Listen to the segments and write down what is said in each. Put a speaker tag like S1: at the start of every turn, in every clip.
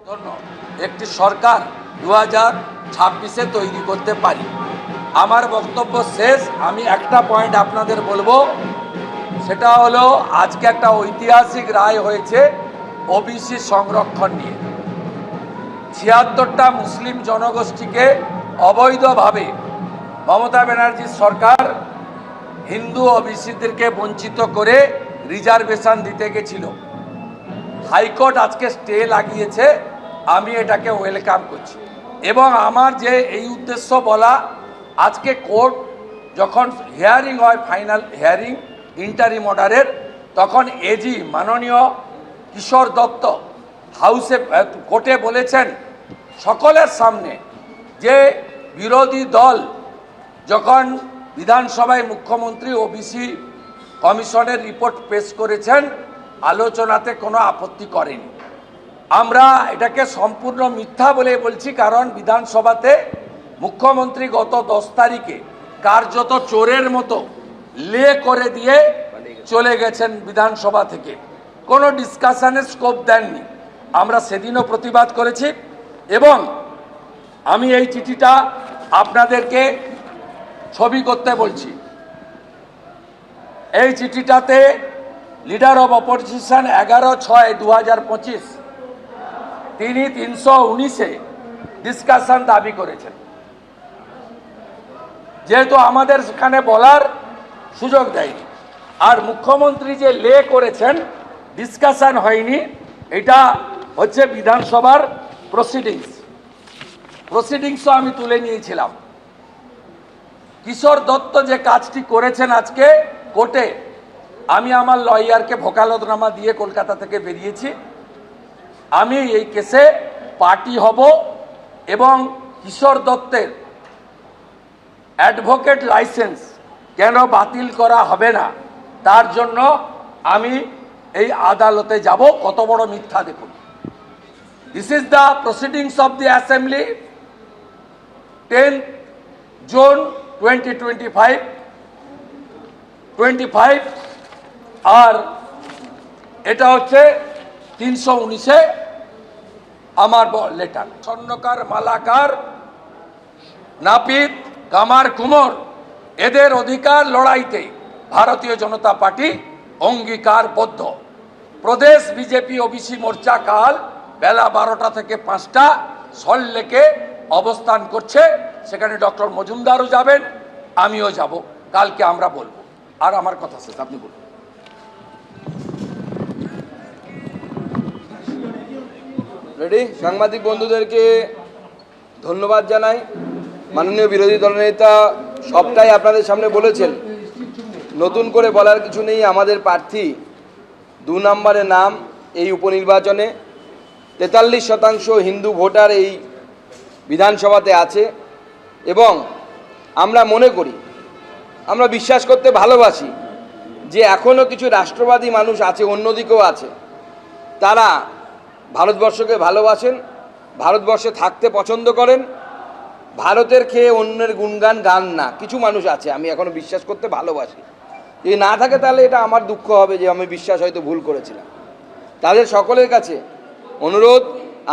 S1: জন্য একটি সরকার 2026-এ তৈরি করতে পারি। আমার বক্তব্য শেষ। আমি একটা পয়েন্ট আপনাদের বলবো, সেটা হলো আজকে একটা ঐতিহাসিক রায় হয়েছে ওবিসি সংরক্ষণ নিয়ে। 76টা মুসলিম জনগোষ্ঠীকে অবৈধভাবে মমতা ব্যানার্জির সরকার হিন্দু ওবিসিদেরকে বঞ্চিত করে রিজার্ভেশন দিতে গেছিল। হাইকোর্ট আজকে স্টে লাগিয়েছে, আমি এটাকে ওয়েলকাম করছি। এবং আমার যে এই উদ্দেশ্য বলা, আজকে কোর্ট যখন হিয়ারিং হয়, ফাইনাল হিয়ারিং ইন্টারিম অর্ডারের, তখন এজি মাননীয় কিশোর দত্ত হাউসে কোর্টে বলেছেন সকলের সামনে যে বিরোধী দল যখন বিধানসভায় মুখ্যমন্ত্রী ওবিসি কমিশনের রিপোর্ট পেশ করেছেন, আলোচনাতে কোনো আপত্তি করেনি। আমরা এটাকে সম্পূর্ণ মিথ্যা বলে বলছি, কারণ বিধানসভাতে মুখ্যমন্ত্রী গত 10 তারিখে কার্যত চোরের মতো লে করে দিয়ে চলে গেছেন বিধানসভা থেকে, কোনো ডিসকাশনের স্কোপ দেননি। আমরা সেদিনও প্রতিবাদ করেছি এবং আমি এই চিঠিটা আপনাদেরকে ছবি করতে বলছি। এই চিঠিটাতে লিডার অব অপোজিশন 11/6/2025 তিনি 319-এ ডিসকাশন দাবি করেছেন। যেহেতু আমাদের সেখানে বলার সুযোগ দেয়নি, আর মুখ্যমন্ত্রী যে লে করেছেন ডিসকাশন হয়নি, এটা হচ্ছে বিধানসভার প্রসিডিংসও আমি তুলে নিয়েছিলাম। কিশোর দত্ত যে কাজটি করেছেন আজকে কোর্টে, আমি আমার লয়ারকে ভোকালতনামা দিয়ে কলকাতা থেকে বেরিয়েছি। আমি এই কেসে পার্টি হব এবং কিশোর দত্তের অ্যাডভোকেট লাইসেন্স কেন বাতিল করা হবে না, তার জন্য আমি এই আদালতে যাব। কত বড় মিথ্যা দেখুন। This is the proceedings of the assembly 10 June 2025 আর এটা হচ্ছে 319-এ আমার লেটার। স্বর্ণকার, মালাকার, নাপিত, কামার, কুমোর, এদের অধিকার লড়াইতে ভারতীয় জনতা পার্টি অঙ্গীকারবদ্ধ। প্রদেশ বিজেপি ওবিসি মোর্চা কাল বেলা 12টা থেকে 5টা সল্টলেকে অবস্থান করছে। সেখানে ডক্টর মজুমদারও যাবেন, আমিও যাব। কালকে আমরা বলবো। আর আমার কথা শেষ, আপনি বলুন।
S2: রেডি? সাংবাদিক বন্ধুদেরকে ধন্যবাদ জানাই। মাননীয় বিরোধী দলনেতা সবটাই আপনাদের সামনে বলেছেন, নতুন করে বলার কিছু নেই। আমাদের প্রার্থী 2 নম্বরে নাম এই উপনির্বাচনে। 43% হিন্দু ভোটার এই বিধানসভাতে আছে এবং আমরা মনে করি, আমরা বিশ্বাস করতে ভালোবাসি যে এখনও কিছু রাষ্ট্রবাদী মানুষ আছে, অন্যদিকেও আছে, তারা ভারতবর্ষকে ভালোবাসেন, ভারতবর্ষে থাকতে পছন্দ করেন, ভারতের খেয়ে অন্যের গুণগান গান না। কিছু মানুষ আছে, আমি এখনও বিশ্বাস করতে ভালোবাসি। যদি না থাকে তাহলে এটা আমার দুঃখ হবে যে আমি বিশ্বাস হয়তো ভুল করেছিলাম। তাদের সকলের কাছে অনুরোধ,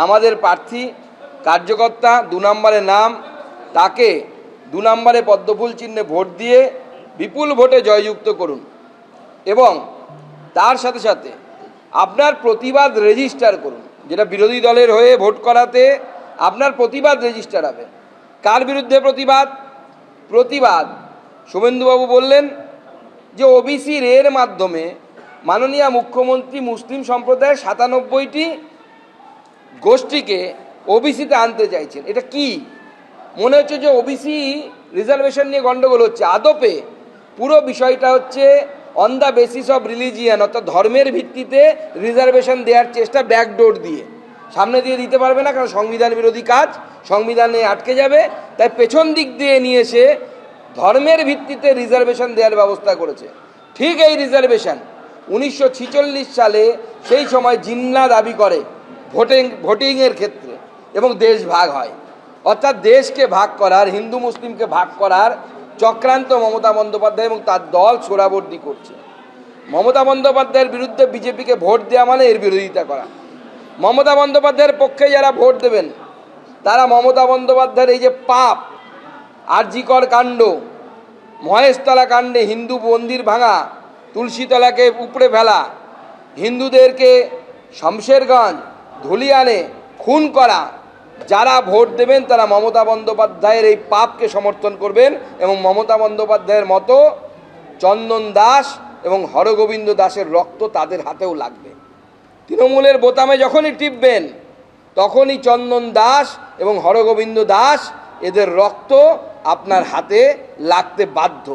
S2: আমাদের প্রার্থী কার্যকর্তা 2 নম্বরে নাম, তাকে 2 নম্বরে পদ্মফুল চিহ্নে ভোট দিয়ে বিপুল ভোটে জয়যুক্ত করুন এবং তার সাথে সাথে আপনার প্রতিবাদ রেজিস্টার করুন। যেটা বিরোধী দলের হয়ে ভোট করাতে আপনার প্রতিবাদ রেজিস্টার হবে। কার বিরুদ্ধে প্রতিবাদ? শুভেন্দুবাবু বললেন যে ওবিসি এর মাধ্যমে মাননীয় মুখ্যমন্ত্রী মুসলিম সম্প্রদায়ের 97টি গোষ্ঠীকে ওবিসিতে আনতে চাইছেন। এটা কি মনে হচ্ছে যে ওবিসি রিজার্ভেশন নিয়ে গন্ডগোল হচ্ছে? আদপে পুরো বিষয়টা হচ্ছে on the basis of religion, অর্থাৎ ধর্মের ভিত্তিতে রিজার্ভেশন দেওয়ার চেষ্টা, ব্যাকডোর দিয়ে। সামনে দিয়ে দিতে পারবে না, কারণ সংবিধান বিরোধী কাজ, সংবিধানে আটকে যাবে। তাই পেছন দিক দিয়ে নিয়ে এসে ধর্মের ভিত্তিতে রিজার্ভেশন দেওয়ার ব্যবস্থা করেছে। ঠিক এই রিজার্ভেশন 1946 সালে সেই সময় জিন্না দাবি করে ভোটিংয়ের ক্ষেত্রে এবং দেশ ভাগ হয়। অর্থাৎ দেশকে ভাগ করার, হিন্দু মুসলিমকে ভাগ করার চক্রান্ত মমতা বন্দ্যোপাধ্যায় এবং তার দল সোহরাবর্দী করছে। মমতা বন্দ্যোপাধ্যায়ের বিরুদ্ধে বিজেপিকে ভোট দেওয়া মানে এর বিরোধিতা করা। মমতা বন্দ্যোপাধ্যায়ের পক্ষে যারা ভোট দেবেন তারা মমতা বন্দ্যোপাধ্যায়ের এই যে পাপ, আরজিকর কাণ্ড, মহেশতলা কাণ্ডে হিন্দু মন্দির ভাঙা, তুলসীতলাকে উপড়ে ফেলা, হিন্দুদেরকে শমশেরগঞ্জ, ধুলিয়ানে খুন করা, যারা ভোট দেবেন তারা মমতা বন্দ্যোপাধ্যায়ের এই পাপকে সমর্থন করবেন এবং মমতা বন্দ্যোপাধ্যায়ের মতো চন্দন দাস এবং হরগোবিন্দ দাসের রক্ত তাদের হাতেও লাগবে। তৃণমূলের বোতামে যখনই টিপবেন তখনই চন্দন দাস এবং হরগোবিন্দ দাস এদের রক্ত আপনার হাতে লাগতে বাধ্য।